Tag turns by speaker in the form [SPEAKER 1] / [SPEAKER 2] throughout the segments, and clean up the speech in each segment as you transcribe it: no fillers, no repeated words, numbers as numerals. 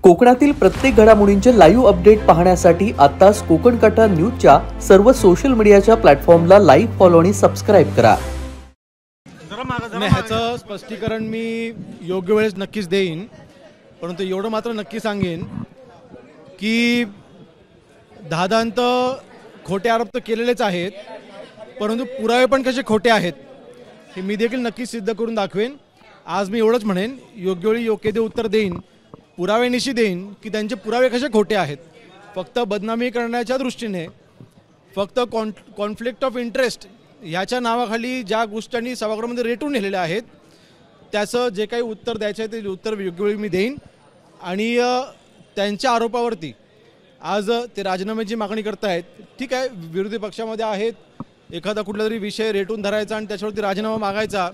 [SPEAKER 1] कोकणातील प्रत्येक घडामोडींचे लाईव्ह अपडेट पाहण्यासाठी आताच कोकण कटा न्यूजच्या सर्व सोशल मीडियाच्या प्लॅटफॉर्मला लाईक, फॉलो आणि सबस्क्राईब करा।
[SPEAKER 2] ह्याचं स्पष्टीकरण मी योग्य वेळेस नक्कीच देईन, परंतु एवढं मात्र नक्की सांगेन की दादांत खोटे आरोप तर केलेलेच आहेत, परंतु पुरावे पण कसे खोटे आहेत हे मी देखील नक्की सिद्ध करून दाखवेन। आज मी एवढंच म्हणेन, योग्य वेळी योग्य ते उत्तर देईन, पुराव्यानिशी देईन की त्यांचे पुरावे कसे खोटे आहेत। फक्त बदनामी करण्याच्या दृष्टीने, फक्त कॉन्फ्लिक्ट ऑफ इंटरेस्ट ह्याच्या नावाखाली ज्या गोष्टी सभागृहामध्ये रेटून नेलेल्या आहेत त्याचं जे काही उत्तर द्यायचं आहे ते उत्तर योग्य वेळी मी देईन। आणि त्यांच्या आरोपावरती आज ते राजीनाम्याची मागणी करतायत, ठीक आहे, विरोधी पक्षामध्ये आहेत, एखादा कुठला तरी विषय रेटून धरायचा आणि त्याच्यावरती राजीनामा मागायचा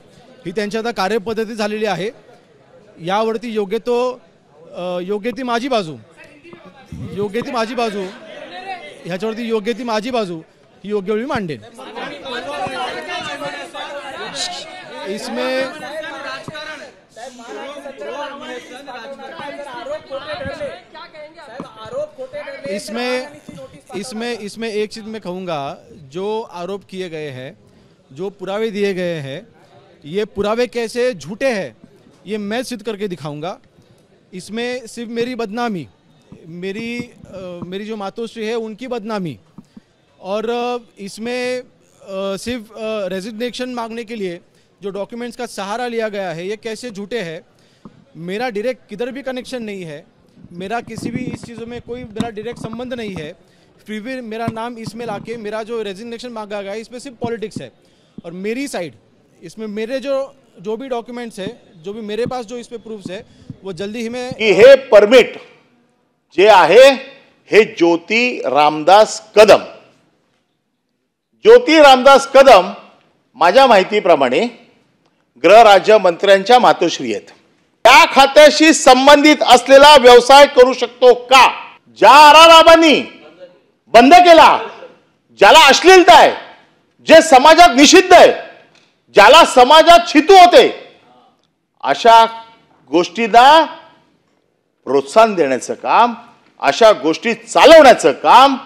[SPEAKER 2] ही त्यांची आता कार्यपद्धती झालेली आहे। यावरती योग्य ती माझी बाजू ह्याच्यावरती योग्य ती माझी बाजू ही योग्य वेळी मांडेन। इसमें एक चीज़ मैं कहूँगा, जो आरोप किए गए हैं, जो पुरावे दिए गए हैं, ये पुरावे कैसे झूठे हैं ये मैं सिद्ध करके दिखाऊंगा। इसमें सिर्फ मेरी बदनामी, मेरी जो मातोश्री है उनकी बदनामी, और इसमें सिर्फ रेजिग्नेशन मांगने के लिए जो डॉक्यूमेंट्स का सहारा लिया गया है ये कैसे झूठे हैं। मेरा डायरेक्ट किधर भी कनेक्शन नहीं है, मेरा किसी भी इस चीज़ों में कोई मेरा डायरेक्ट संबंध नहीं है, फिर भी मेरा नाम इसमें लाके मेरा जो रेजिग्नेशन मांगा गया है इसमें सिर्फ पॉलिटिक्स है। और मेरी साइड इसमें मेरे जो भी डॉक्यूमेंट्स है, जो भी मेरे पास जो इस पे प्रूफ्स है वो जल्दी ही में
[SPEAKER 3] हे परमिट जे आहे हे ज्योती रामदास कदम माझ्या माहितीप्रमाणे गृह राज्य मंत्र्यांच्या मातोश्री आहेत। त्या खात्याशी संबंधित असलेला व्यवसाय करू शकतो का? ज्या आराराबांनी बंद केला, ज्याला अश्लीलता आहे, जे समाजात निषिद्ध आहे, ज्याला समाजात छितू होते, अशा गोष्टींना प्रोत्साहन देण्याचं काम, अशा गोष्टी चालवण्याचं काम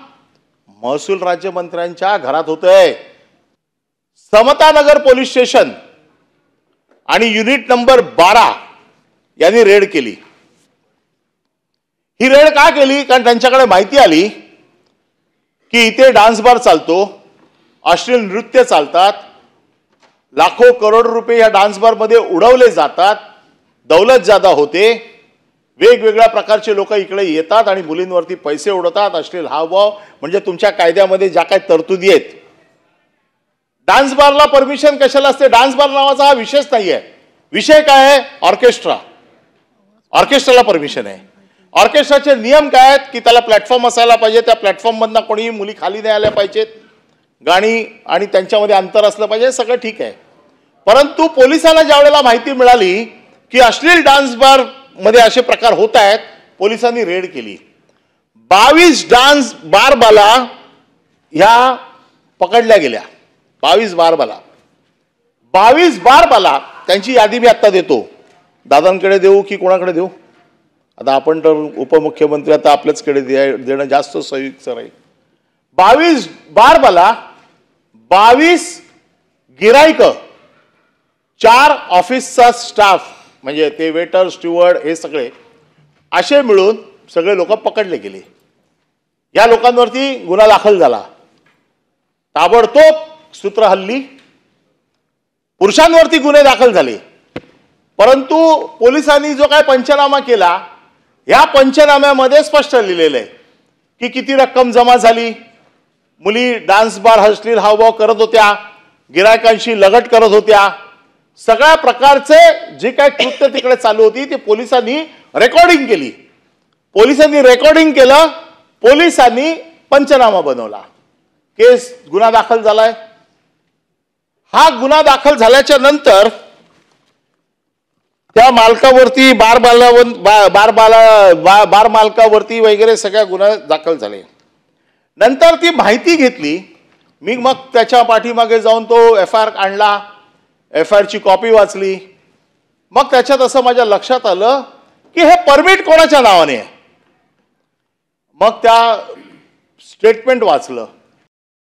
[SPEAKER 3] महसूल राज्यमंत्र्यांच्या घरात होतंय। समतानगर पोलीस स्टेशन आणि युनिट नंबर 12 यांनी रेड केली। ही रेड का केली? कारण त्यांच्याकडे माहिती आली की इथे डान्स बार चालतो, अश्लील नृत्य चालतात, लाखो करोड रुपये या डान्स बार मध्ये उडवले जातात, दौलत जादा होते, वेगवेगळ्या प्रकारचे लोक इकडे येतात आणि मुलींवरती पैसे उडवतात, अश्लील हावभाव, म्हणजे तुमच्या कायद्यामध्ये ज्या काही तरतुदी आहेत। डान्स बारला परमिशन कशाला असते? डान्स बार नावाचा हा विषयच नाहीये। विषय काय आहे? ऑर्केस्ट्राला परमिशन आहे। ऑर्केस्ट्राचे नियम काय आहेत की त्याला प्लॅटफॉर्म असायला पाहिजे, त्या प्लॅटफॉर्म मधनं कोणीही मुली खाली नाही आल्या पाहिजेत, गाणी आणि त्यांच्यामध्ये अंतर असलं पाहिजे, सगळं ठीक आहे। परंतु पोलिसांना ज्यावेळेला माहिती मिळाली की अश्लील डान्स बार मध्ये असे प्रकार होत आहेत, पोलिसांनी रेड केली। 22 डान्स बारबाला ह्या पकडल्या गेल्या। 22 बारबाला त्यांची यादी मी आता देतो। दादांकडे देऊ की कोणाकडे देऊ? आता आपण तर उपमुख्यमंत्री, आता आपल्याचकडे देणं जास्त सोयीचं राहील। 22 बारबाला, 22 गिराईक, 4 ऑफिसचा स्टाफ, म्हणजे ते वेटर, स्टुअर्ड, हे सगळे असे मिळून सगळे लोक पकडले गेले। या लोकांवरती गुन्हा दाखल झाला, ताबडतोब सूत्र हल्ली, पुरुषांवरती गुन्हे दाखल झाले। परंतु पोलिसांनी जो काय पंचनामा केला, या पंचनाम्यामध्ये स्पष्ट लिहिलेलं आहे की किती रक्कम जमा झाली, मुली डान्स बार अश्लील हावभाव करत होत्या, गिरायकांशी लगट करत होत्या, सगळ्या प्रकारचे जे काय कृत्य तिकडे चालू होती ते पोलिसांनी रेकॉर्डिंग केली। पोलिसांनी पंचनामा बनवला, केस गुन्हा दाखल झालाय। हा गुन्हा दाखल झाल्याच्या नंतर त्या मालकावरती, बार मालकावरती वगैरे सगळ्या गुन्हा दाखल झाले। नंतर ती माहिती घेतली मी, मग त्याच्या पाठीमागे जाऊन तो FIR आणला, FIR ची कॉपी वाचली। मग त्याच्यात असं माझ्या लक्षात आलं की हे परमिट कोणाच्या नावाने आहे? मग त्या स्टेटमेंट वाचलं